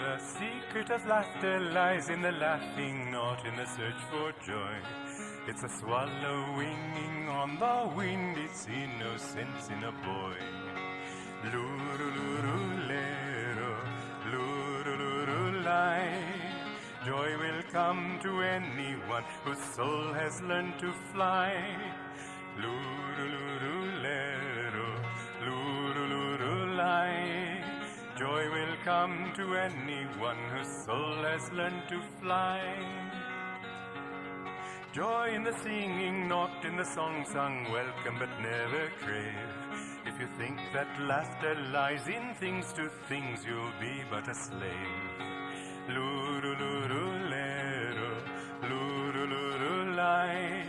The secret of laughter lies in the laughing, not in the search for joy. It's a swallow winging on the wind, it's innocence in a boy. Lurulurulero, lurulurulai. Joy will come to anyone whose soul has learned to fly. Lurulurulero, lurulurulai. Joy will come to anyone whose soul has learned to fly. Joy in the singing, not in the song sung, welcome but never crave. If you think that laughter lies in things to things, you'll be but a slave. Lurulurulero, lurulurulai.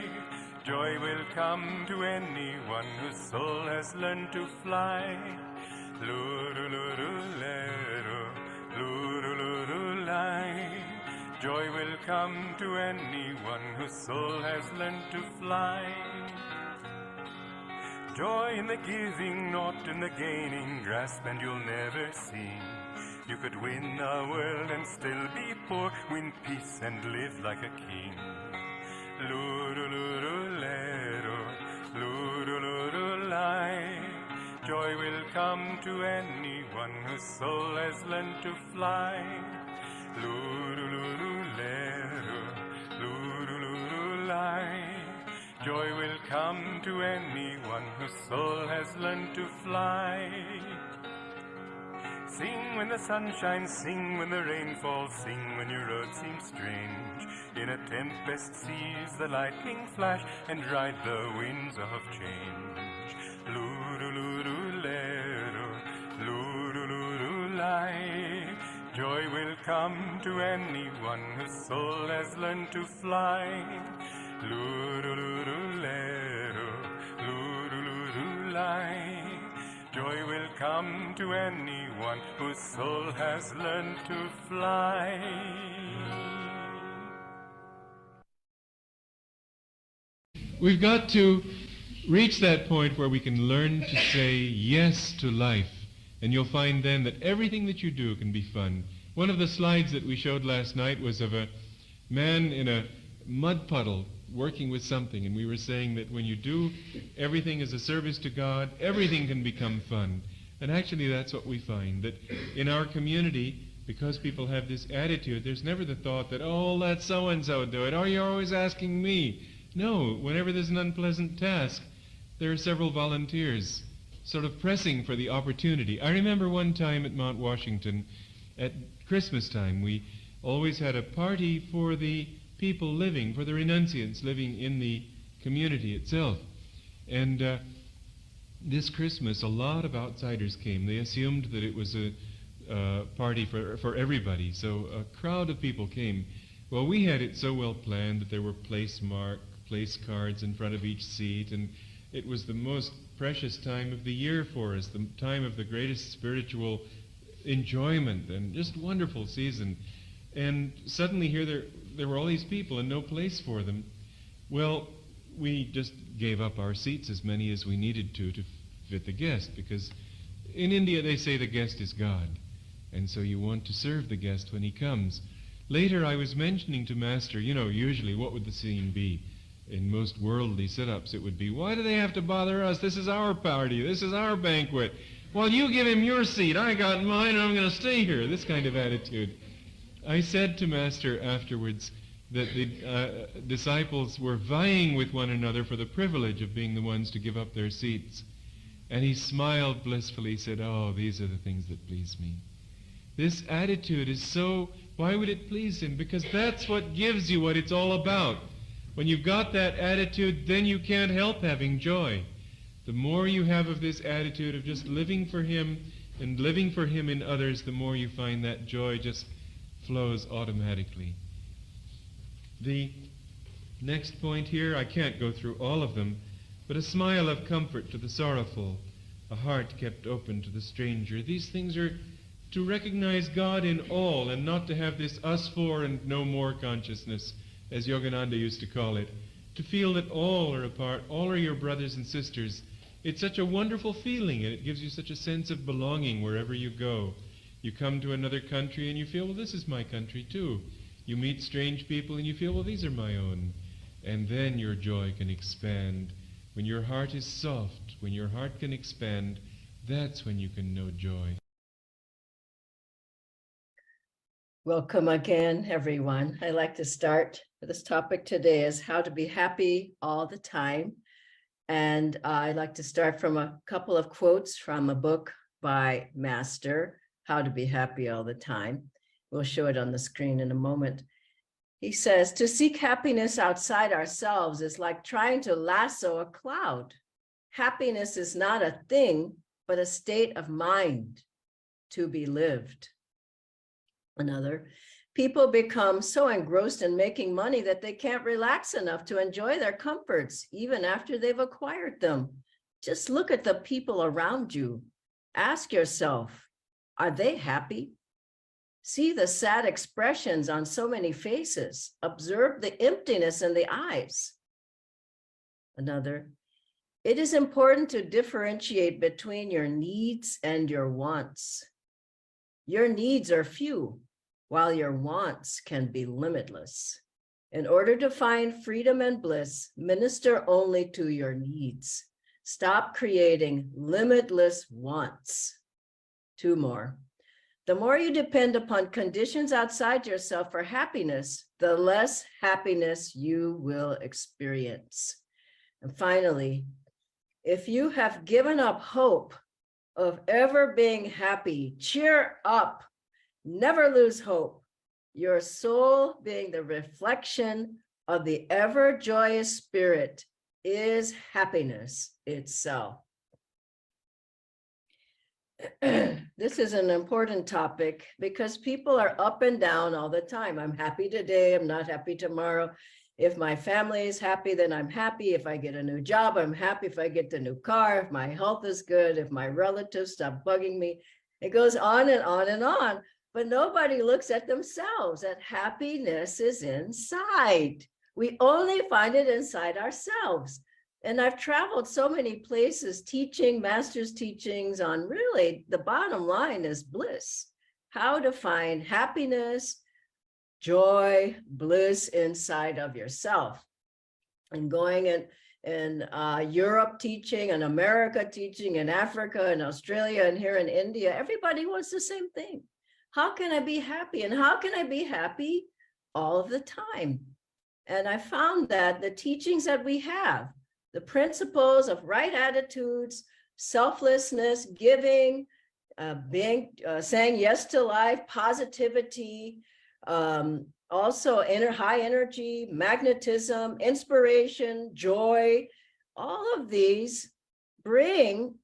Joy will come to anyone whose soul has learned to fly. Lurulurulero, lurulurulai. Joy will come to anyone whose soul has learned to fly. Joy in the giving, not in the gaining, grasp and you'll never see. You could win the world and still be poor, win peace and live like a king. Lurulurulero, lurulurulai. Joy will come to anyone whose soul has learned to fly. Lurulurulero, lurulurulai. Joy will come to anyone whose soul has learned to fly. Sing when the sun shines, sing when the rain falls, sing when your road seems strange. In a tempest seize the lightning flash and ride the winds of change. Lurulurulero, lurulurulai. Joy will come to anyone whose soul has learned to fly. Lurulurulero, lurulurulai. Joy will come to anyone whose soul has learned to fly. We've got to reach that point where we can learn to say yes to life. And you'll find then that everything that you do can be fun. One of the slides that we showed last night was of a man in a mud puddle working with something. And we were saying that when you do everything as a service to God, everything can become fun. And actually that's what we find, that in our community, because people have this attitude, there's never the thought that, oh, let so-and-so do it, or you're always asking me. No, whenever there's an unpleasant task, there are several volunteers sort of pressing for the opportunity. I remember one time at Mount Washington, at Christmas time, we always had a party for the people living, for the renunciants living in the community itself. And this Christmas, a lot of outsiders came. They assumed that it was a party for everybody, so a crowd of people came. Well, we had it so well planned that there were place cards in front of each seat, and it was the most precious time of the year for us, the time of the greatest spiritual enjoyment and just wonderful season. And suddenly here there were all these people and no place for them. Well, we just gave up our seats, as many as we needed to fit the guest, because in India they say the guest is God, and so you want to serve the guest when he comes. Later I was mentioning to Master, usually what would the scene be? In most worldly sit-ups it would be, why do they have to bother us? This is our party, this is our banquet. Well, you give him your seat, I got mine, and I'm going to stay here. This kind of attitude. I said to Master afterwards that the disciples were vying with one another for the privilege of being the ones to give up their seats. And he smiled blissfully, said, oh, these are the things that please me. This attitude is so, why would it please him? Because that's what gives you what it's all about. When you've got that attitude, then you can't help having joy. The more you have of this attitude of just living for him and living for him in others, the more you find that joy just flows automatically. The next point here, I can't go through all of them, but a smile of comfort to the sorrowful, a heart kept open to the stranger. These things are to recognize God in all and not to have this us for and no more consciousness, as Yogananda used to call it. To feel that all are a part, all are your brothers and sisters. It's such a wonderful feeling, and it gives you such a sense of belonging wherever you go. You come to another country and you feel, well, this is my country too. You meet strange people and you feel, well, these are my own. And then your joy can expand. When your heart is soft, when your heart can expand, that's when you can know joy. Welcome again, everyone. I'd like to start this topic today is how to be happy all the time. And I'd like to start from a couple of quotes from a book by Master, How to Be Happy All the Time. We'll show it on the screen in a moment. He says, to seek happiness outside ourselves is like trying to lasso a cloud. Happiness is not a thing, but a state of mind to be lived. Another, people become so engrossed in making money that they can't relax enough to enjoy their comforts, even after they've acquired them. Just look at the people around you. Ask yourself, are they happy? See the sad expressions on so many faces. Observe the emptiness in the eyes. Another, it is important to differentiate between your needs and your wants. Your needs are few, while your wants can be limitless. In order to find freedom and bliss, minister only to your needs. Stop creating limitless wants. Two more. The more you depend upon conditions outside yourself for happiness, the less happiness you will experience. And finally, if you have given up hope of ever being happy, cheer up, never lose hope. Your soul, being the reflection of the ever joyous spirit, is happiness itself. This is an important topic because people are up and down all the time. I'm happy today, I'm not happy tomorrow. If my family is happy, then I'm happy. If I get a new job, I'm happy. If I get the new car, if my health is good, if my relatives stop bugging me, it goes on and on and on. But nobody looks at themselves, that happiness is inside. We only find it inside ourselves. And I've traveled so many places teaching master's teachings on really the bottom line is bliss, how to find happiness, joy, bliss inside of yourself. And going in Europe teaching, and America teaching, and Africa, and Australia, and here in India, everybody wants the same thing. How can I be happy? And how can I be happy all of the time? And I found that the teachings that we have, the principles of right attitudes, selflessness, giving, saying yes to life, positivity, also high energy, magnetism, inspiration, joy, all of these bring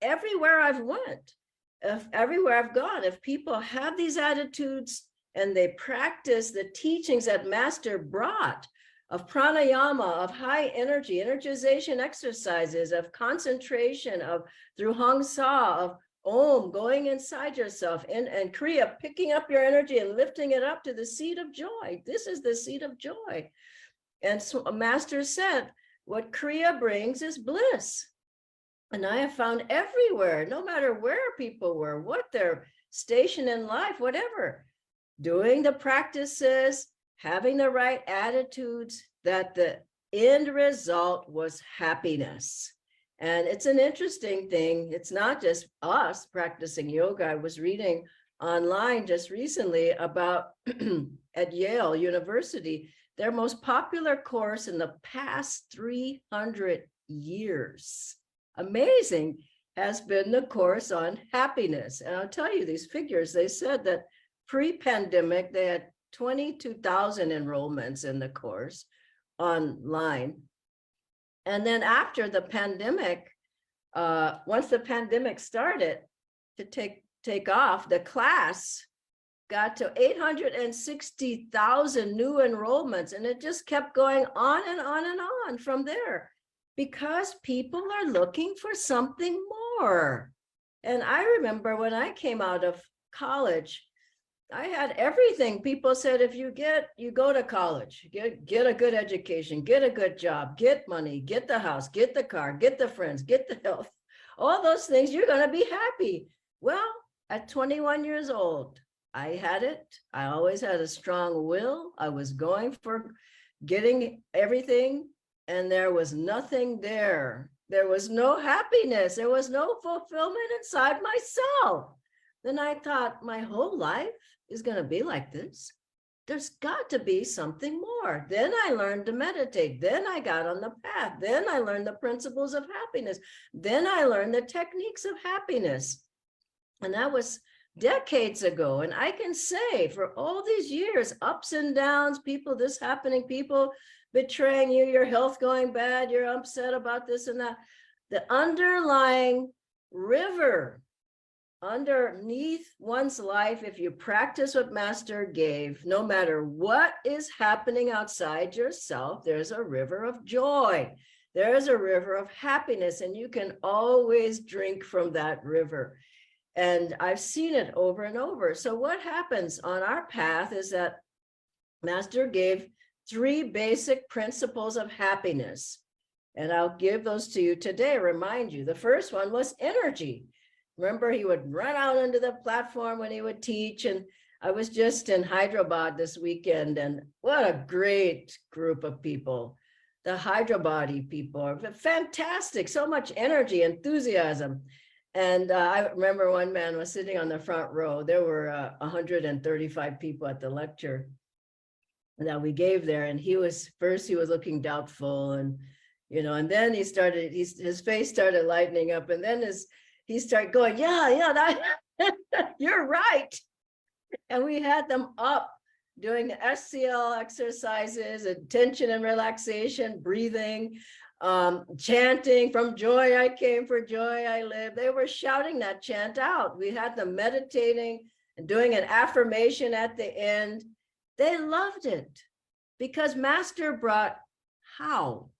everywhere I've went, everywhere I've gone. If people have these attitudes and they practice the teachings that Master brought, of pranayama, of high energy, energization exercises, of concentration, of through Hong Sa, of Om, going inside yourself, and Kriya, picking up your energy and lifting it up to the seat of joy. This is the seat of joy. And so a Master said, what Kriya brings is bliss. And I have found everywhere, no matter where people were, what their station in life, whatever, doing the practices, having the right attitudes, that the end result was happiness. And it's an interesting thing. It's not just us practicing yoga. I was reading online just recently about at Yale University, their most popular course in the past 300 years, amazing, has been the course on happiness. And I'll tell you these figures. They said that pre-pandemic, they had 22,000 enrollments in the course online. And then after the pandemic, once the pandemic started to take off, the class got to 860,000 new enrollments. And it just kept going on and on and on from there, because people are looking for something more. And I remember when I came out of college, I had everything. People said, if you go to college, get a good education, get a good job, get money, get the house, get the car, get the friends, get the health, all those things, you're going to be happy. Well, At 21 years old, I had it. I always had a strong will. I was going for getting everything, and there was nothing there. There was no happiness. There was no fulfillment inside myself. Then I thought, my whole life is going to be like this. There's got to be something more. Then I learned to meditate. Then I got on the path. Then I learned the principles of happiness. Then I learned the techniques of happiness. And that was decades ago. And I can say for all these years, ups and downs, people, this happening, people betraying you, your health going bad, you're upset about this and that. The underlying river underneath one's life, if you practice what Master gave, no matter what is happening outside yourself, there's a river of joy. There's a river of happiness, and you can always drink from that river. And I've seen it over and over. So what happens on our path is that Master gave 3 basic principles of happiness. And I'll give those to you today, remind you. The first one was energy. Remember, he would run out into the platform when he would teach. And I was just in Hyderabad this weekend, and what a great group of people. The Hyderabadi people are fantastic, so much energy, enthusiasm. And I remember one man was sitting on the front row. There were 135 people at the lecture that we gave there. And he was looking doubtful, and, and then his face started lightening up, and then he started going, yeah, you're right. And we had them up doing the SCL exercises, attention and relaxation, breathing, chanting, from joy I came, for joy I live. They were shouting that chant out. We had them meditating and doing an affirmation at the end. They loved it because Master brought how.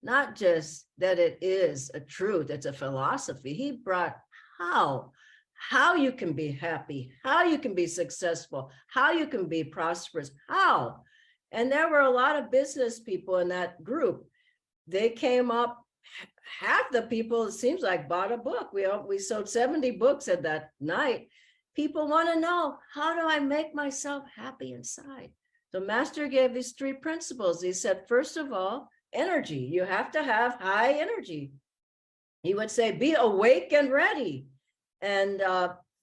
Not just that it is a truth, it's a philosophy. He brought how you can be happy, how you can be successful, how you can be prosperous, how. And there were a lot of business people in that group. They came up, half the people, it seems like, bought a book. We sold 70 books at that night. People want to know, how do I make myself happy inside? So Master gave these 3 principles. He said, first of all, energy. You have to have high energy. He would say, be awake and ready. And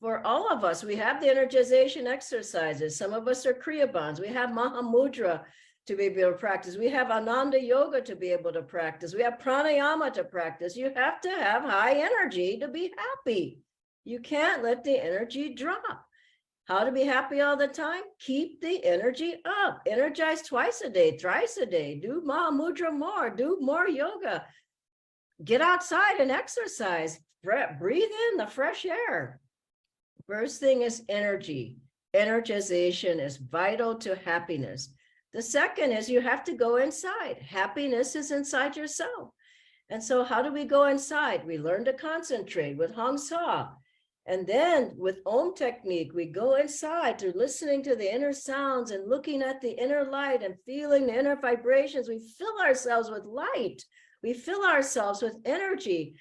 for all of us, we have the energization exercises. Some of us are Kriya Bands. We have Mahamudra to be able to practice. We have Ananda Yoga to be able to practice. We have pranayama to practice. You have to have high energy to be happy. You can't let the energy drop. How to be happy all the time? Keep the energy up. Energize twice a day, thrice a day. Do Mahamudra more. Do more yoga. Get outside and exercise. Breathe in the fresh air. First thing is energy. Energization is vital to happiness. The second is you have to go inside. Happiness is inside yourself. And so how do we go inside? We learn to concentrate with Hong Sa. And then with Om technique, we go inside to listening to the inner sounds and looking at the inner light and feeling the inner vibrations. We fill ourselves with light. We fill ourselves with energy.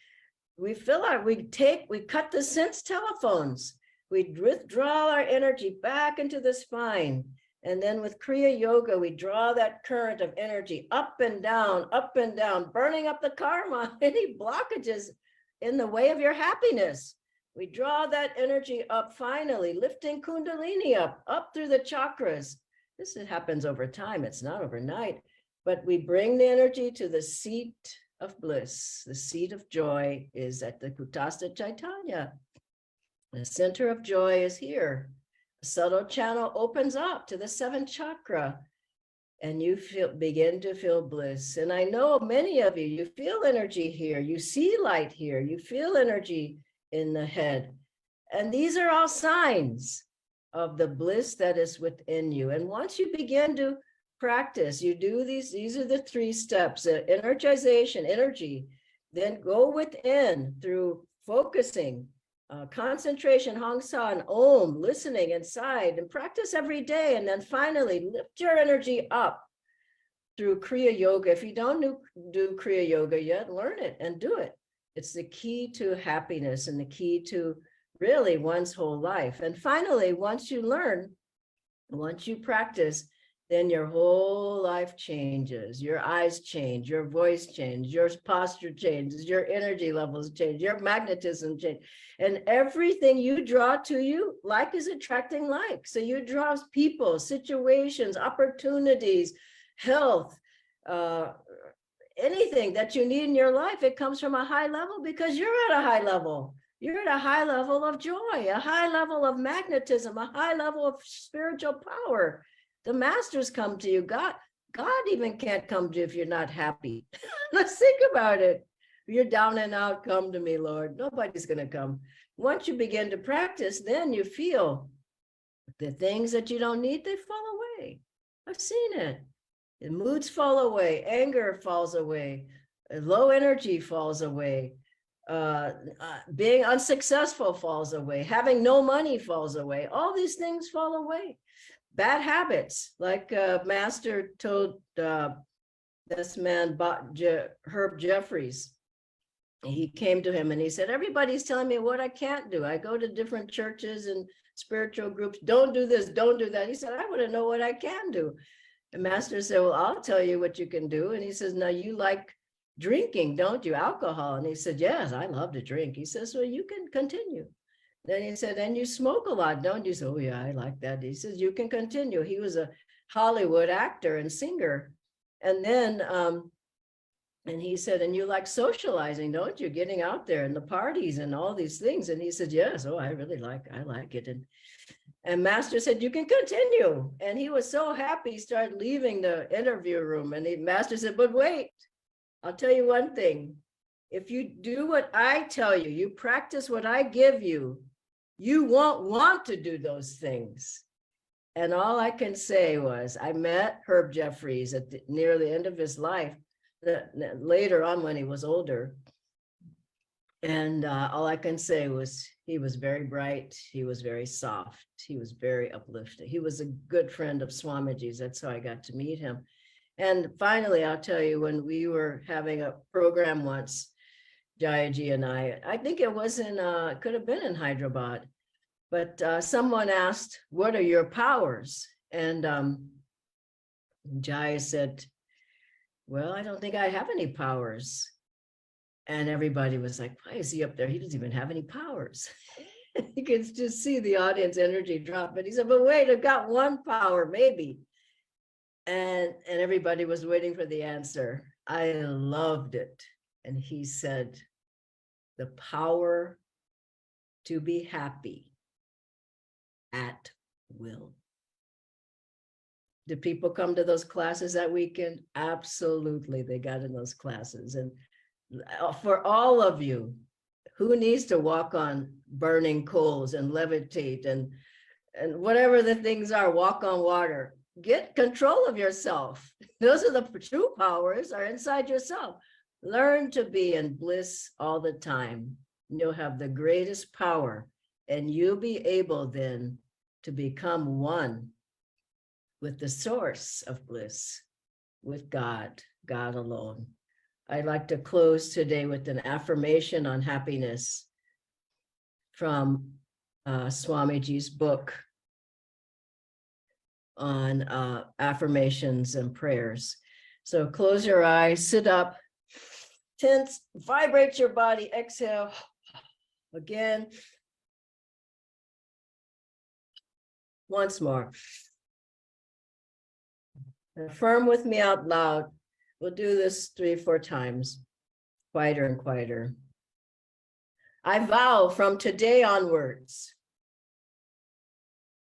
We cut the sense telephones. We withdraw our energy back into the spine. And then with Kriya Yoga, we draw that current of energy up and down, burning up the karma, any blockages in the way of your happiness. We draw that energy up, finally, lifting Kundalini up through the chakras. This happens over time. It's not overnight, but we bring the energy to the seat of bliss. The seat of joy is at the Kutastha Chaitanya. The center of joy is here. The subtle channel opens up to the 7th chakra, and you begin to feel bliss. And I know many of you feel energy here. You see light here. You feel energy in the head. And these are all signs of the bliss that is within you. And once you begin to practice, you do these are the 3 steps: energization, energy, then go within through focusing, concentration, Hong Sa, and Om, listening inside, and practice every day. And then finally lift your energy up through Kriya Yoga. If you don't do Kriya Yoga yet, learn it and do it. It's the key to happiness and the key to really one's whole life. And finally, once you learn, once you practice, then your whole life changes. Your eyes change, your voice changes, your posture changes, your energy levels change, your magnetism change. And everything you draw to you, like is attracting like. So you draw people, situations, opportunities, health, anything that you need in your life. It comes from a high level because you're at a high level. You're at a high level of joy, a high level of magnetism, a high level of spiritual power. The masters come to you. God even can't come to you if you're not happy. Let's think about it. If you're down and out, come to me, Lord. Nobody's going to come. Once you begin to practice, then you feel the things that you don't need, they fall away. I've seen it. The moods fall away. Anger falls away. Low energy falls away. Being unsuccessful falls away. Having no money falls away. All these things fall away. Bad habits, like Master told this man, Herb Jeffries. He came to him and he said, everybody's telling me what I can't do. I go to different churches and spiritual groups. Don't do this, don't do that. He said, I want to know what I can do. And Master said, well, I'll tell you what you can do. And he says, now you like drinking, don't you? Alcohol. And he said, yes, I love to drink. He says, well, you can continue. Then he said, and you smoke a lot, don't you? So, oh, yeah, I like that. He says, you can continue. He was a Hollywood actor and singer. And then, and he said, and you like socializing, don't you? Getting out there and the parties and all these things. And he said, yes, oh, I like it. And Master said, you can continue. And he was so happy, he started leaving the interview room. And Master said, but wait, I'll tell you one thing. If you do what I tell you, you practice what I give you, you won't want to do those things. And all I can say was, I met Herb Jeffries at near the end of his life, later on when he was older. And all I can say was, he was very bright. He was very soft. He was very uplifting. He was a good friend of Swamiji's. That's how I got to meet him. And finally, I'll tell you, when we were having a program once, Jayaji and I think it was in, could have been in Hyderabad, but someone asked, what are your powers? And Jaya said, well, I don't think I have any powers. And everybody was like, why is he up there? He doesn't even have any powers. You can just see the audience energy drop. But he said, but wait, I've got one power, maybe. And everybody was waiting for the answer. I loved it. And he said, the power to be happy at will. Did people come to those classes that weekend? Absolutely, they got in those classes. And for all of you, who needs to walk on burning coals and levitate and whatever the things are, walk on water, get control of yourself. Those are the true powers, are inside yourself. Learn to be in bliss all the time. You'll have the greatest power, and you'll be able then to become one with the source of bliss, with God, God alone. I'd like to close today with an affirmation on happiness from Swamiji's book on affirmations and prayers. So close your eyes, sit up, tense, vibrate your body, exhale again. Once more. Affirm with me out loud. We'll do this 3-4 times, quieter and quieter. I vow from today onwards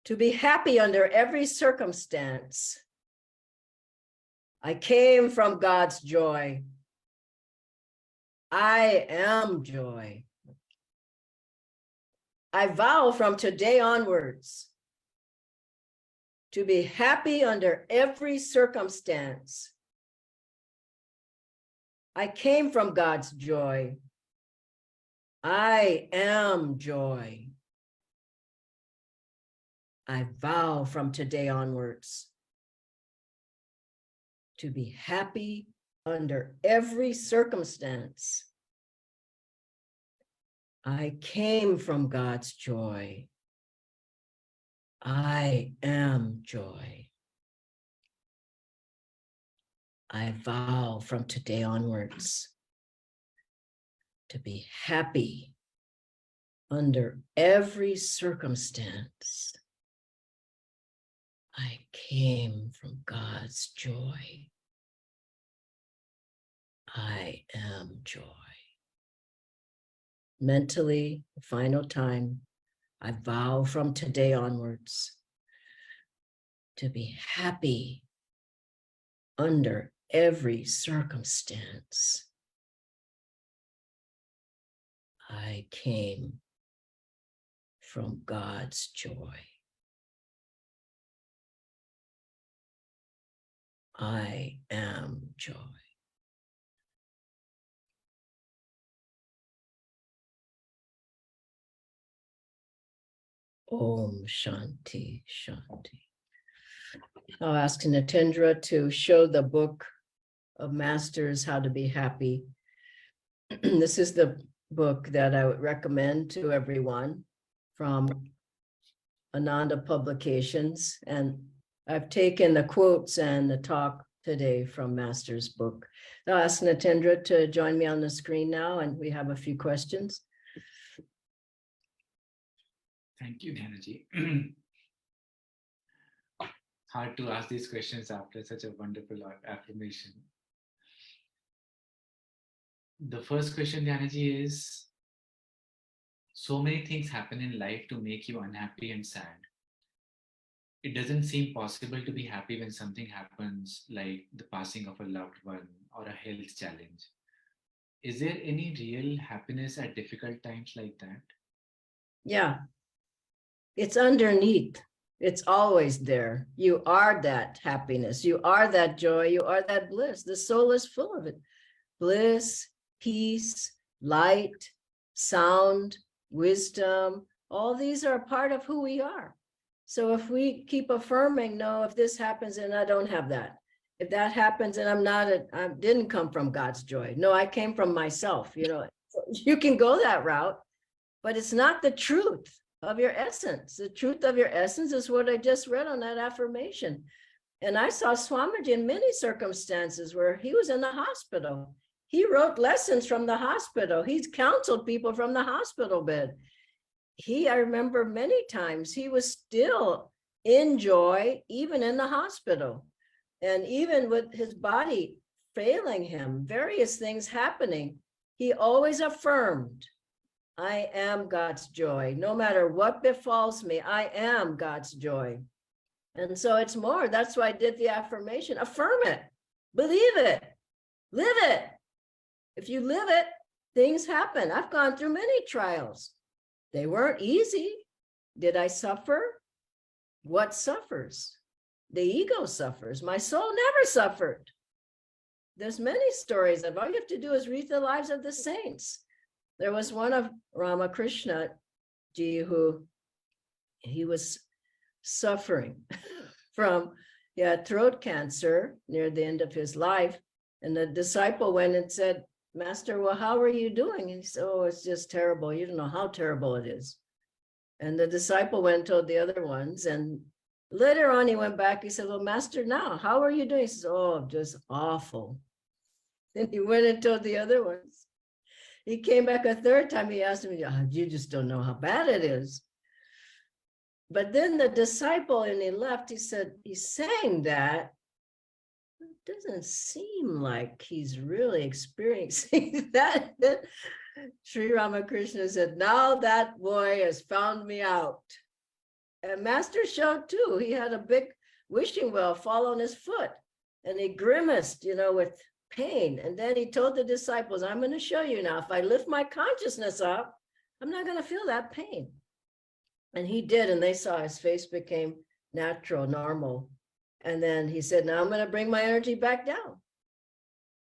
to be happy under every circumstance. I came from God's joy. I am joy. I vow from today onwards to be happy under every circumstance. I came from God's joy. I am joy. I vow from today onwards to be happy under every circumstance. I came from God's joy. I am joy. I vow from today onwards to be happy under every circumstance. I came from God's joy. I am joy. Mentally, the final time, I vow from today onwards to be happy under every circumstance. I came from God's joy. I am joy. Om Shanti Shanti. I'll ask Natendra to show the book of Masters, How to Be Happy. This is the book that I would recommend to everyone from Ananda Publications. And I've taken the quotes and the talk today from Master's book. I'll ask Natendra to join me on the screen now, and we have a few questions. Thank you, Dhyanaji. Hard to ask these questions after such a wonderful affirmation. The first question, Dhyanaji, is so many things happen in life to make you unhappy and sad. It doesn't seem possible to be happy when something happens like the passing of a loved one or a health challenge. Is there any real happiness at difficult times like that? Yeah, it's underneath. It's always there. You are that happiness. You are that joy. You are that bliss. The soul is full of it. Bliss, peace, light, sound, wisdom. All these are a part of who we are. So if we keep affirming, no, if this happens and I don't have that. If that happens and I didn't come from God's joy. No, I came from myself. You can go that route, but it's not the truth of your essence. The truth of your essence is what I just read on that affirmation. And I saw Swamiji in many circumstances where he was in the hospital. He wrote lessons from the hospital. He's counseled people from the hospital bed. I remember many times he was still in joy, even in the hospital. And even with his body failing him, various things happening, he always affirmed, I am God's joy. No matter what befalls me, I am God's joy. And so it's more, that's why I did the affirmation. Affirm it, believe it, live it. If you live it, things happen. I've gone through many trials. They weren't easy. Did I suffer? What suffers? The ego suffers. My soul never suffered. There's many stories of all you have to do is read the lives of the saints. There was one of Ramakrishna ji who he was suffering from throat cancer near the end of his life. And the disciple went and said, Master, well, how are you doing? And he said, oh, it's just terrible. You don't know how terrible it is. And the disciple went and told the other ones. And later on, he went back. He said, well, Master, now, how are you doing? He says, oh, just awful. Then he went and told the other ones. He came back a third time. He asked him, oh, you just don't know how bad it is. But then the disciple, and he left, he said, he's saying that. It doesn't seem like he's really experiencing that. Sri Ramakrishna said, now that boy has found me out. And Master showed too. He had a big wishing well fall on his foot. And he grimaced, with pain. And then he told the disciples, I'm going to show you now. If I lift my consciousness up, I'm not going to feel that pain. And he did. And they saw his face became natural, normal. And then he said, now I'm going to bring my energy back down.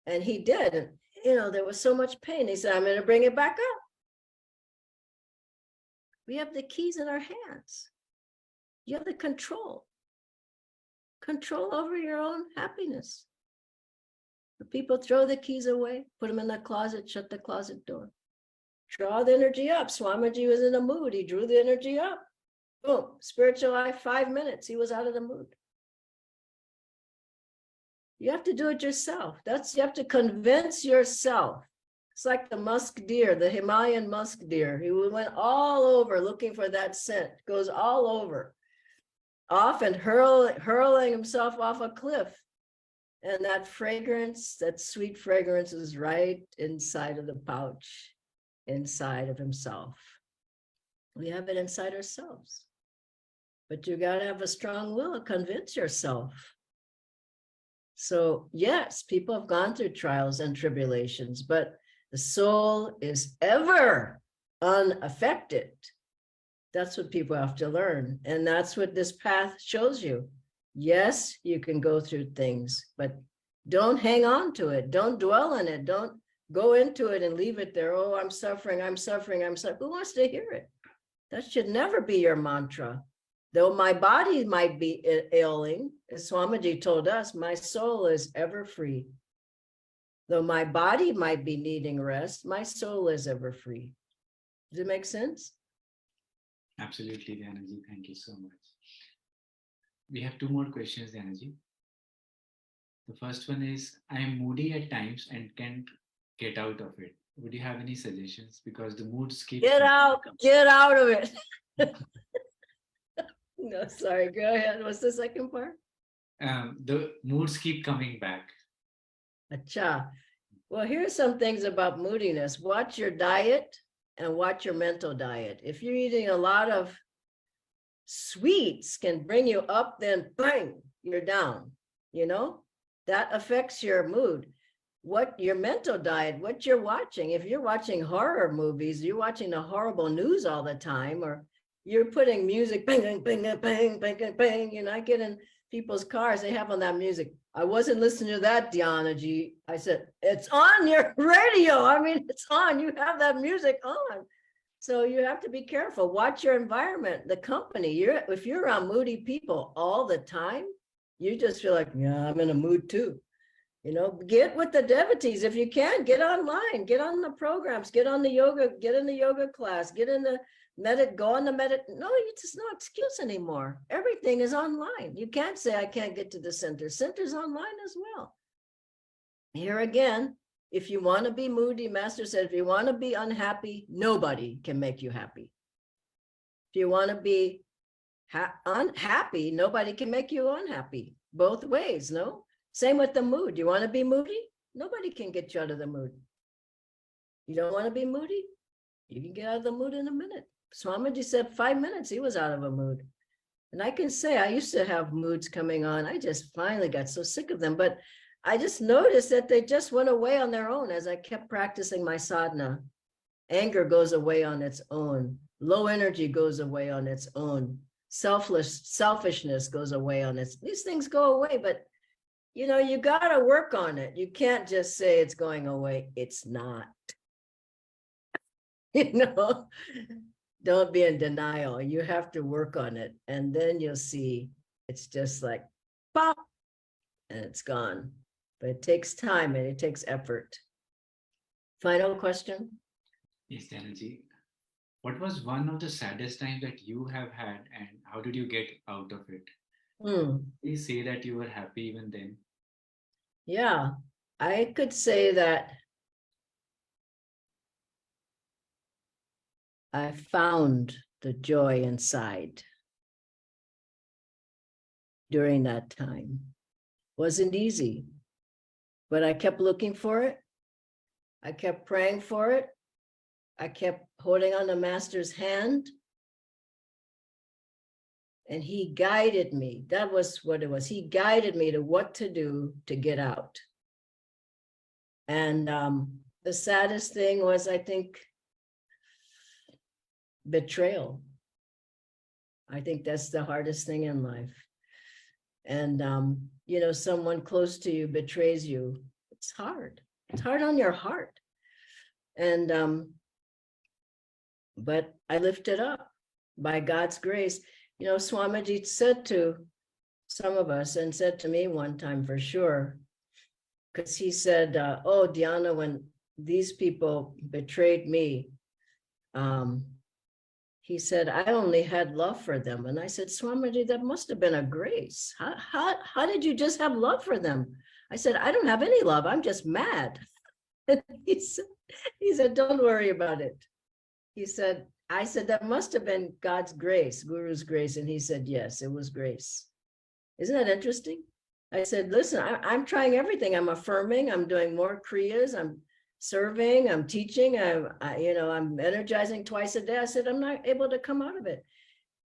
And he did. And, there was so much pain. He said, I'm going to bring it back up. We have the keys in our hands. You have the control over your own happiness. The people throw the keys away, put them in the closet, shut the closet door. Draw the energy up. Swamiji was in a mood. He drew the energy up. Boom, spiritual life, 5 minutes. He was out of the mood. You have to do it yourself. You have to convince yourself. It's like the musk deer, the Himalayan musk deer. He went all over looking for that scent, goes all over, off and hurling himself off a cliff. And that fragrance, that sweet fragrance is right inside of the pouch, inside of himself. We have it inside ourselves. But you got to have a strong will to convince yourself. So yes, people have gone through trials and tribulations, but the soul is ever unaffected. That's what people have to learn. And that's what this path shows you. Yes, you can go through things, but don't hang on to it. Don't dwell in it. Don't go into it and leave it there. Oh, I'm suffering, I'm suffering, I'm suffering. Who wants to hear it? That should never be your mantra. Though my body might be ailing, as Swamiji told us, my soul is ever free. Though my body might be needing rest, my soul is ever free. Does it make sense? Absolutely, Dhyanaji. Thank you so much. We have 2 more questions, Dhyanaji. The first one is, I am moody at times and can't get out of it. Would you have any suggestions? Because the moods keep... Get out of it. No, sorry, go ahead. What's the second part? The moods keep coming back. Acha. Well, here's some things about moodiness. Watch your diet and watch your mental diet. If you're eating a lot of sweets can bring you up, then bang, you're down. You know, that affects your mood. What your mental diet, what you're watching. If you're watching horror movies, you're watching the horrible news all the time, or you're putting music, bang, bang, bang, bang, bang, bang, bang. You know, I get in people's cars, they have on that music. I wasn't listening to that, Dhyanaji. I said, it's on your radio. I mean, it's on. You have that music on. So you have to be careful. Watch your environment, the company. If you're around moody people all the time, you just feel like, yeah, I'm in a mood too. You know, get with the devotees. If you can, get online, get on the programs, get on the yoga, get in the yoga class, get in the go on the no, it's just no excuse anymore. Everything is online. You can't say I can't get to the center. Center's online as well. Here again, if you want to be moody, Master said, if you want to be unhappy, nobody can make you happy. If you want to be unhappy, nobody can make you unhappy. Both ways, no? Same with the mood. You want to be moody? Nobody can get you out of the mood. You don't want to be moody? You can get out of the mood in a minute. Swamiji said 5 minutes, he was out of a mood. And I can say I used to have moods coming on. I just finally got so sick of them. But I just noticed that they just went away on their own as I kept practicing my sadhana. Anger goes away on its own. Low energy goes away on its own. Selfishness goes away on its. These things go away, but you know, you got to work on it. You can't just say it's going away. It's not. You know, don't be in denial. You have to work on it. And then you'll see it's just like pop and it's gone. But it takes time and it takes effort. Final question? Yes, Dhyanaji. What was one of the saddest times that you have had and how did you get out of it? Please say that you were happy even then. Yeah, I could say that I found the joy inside during that time. Wasn't easy, but I kept looking for it. I kept praying for it. I kept holding on the Master's hand. And he guided me. That was what it was. He guided me to what to do to get out. And the saddest thing was, I think, betrayal. I think that's the hardest thing in life. And, you know, someone close to you betrays you. It's hard. It's hard on your heart. And, but I lifted up by God's grace. You know, Swamiji said to some of us, and said to me one time for sure, because he said, oh, Dhyana, when these people betrayed me, he said, I only had love for them. And I said, Swamiji, that must have been a grace. How did you just have love for them? I said, I don't have any love. I'm just mad. And he said, don't worry about it. I said, that must have been God's grace, Guru's grace. And he said, yes, it was grace. Isn't that interesting? I said, listen, I'm trying everything. I'm affirming. I'm doing more kriyas. I'm serving. I'm teaching. I'm energizing twice a day. I said, I'm not able to come out of it.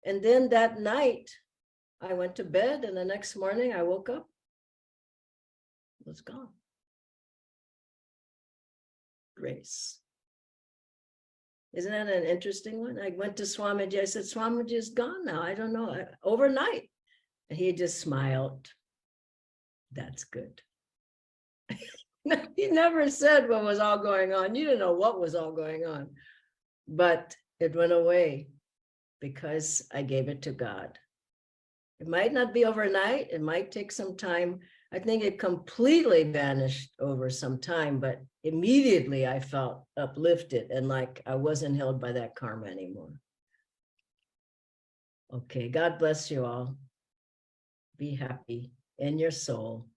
And then that night, I went to bed, and the next morning I woke up. It was gone. Grace. Isn't that an interesting one? I went to Swamiji. I said, Swamiji is gone now. I don't know. Overnight. And he just smiled. That's good. He never said what was all going on. You didn't know what was all going on. But it went away because I gave it to God. It might not be overnight. It might take some time. I think it completely vanished over some time, but immediately I felt uplifted and like I wasn't held by that karma anymore. Okay, God bless you all. Be happy in your soul.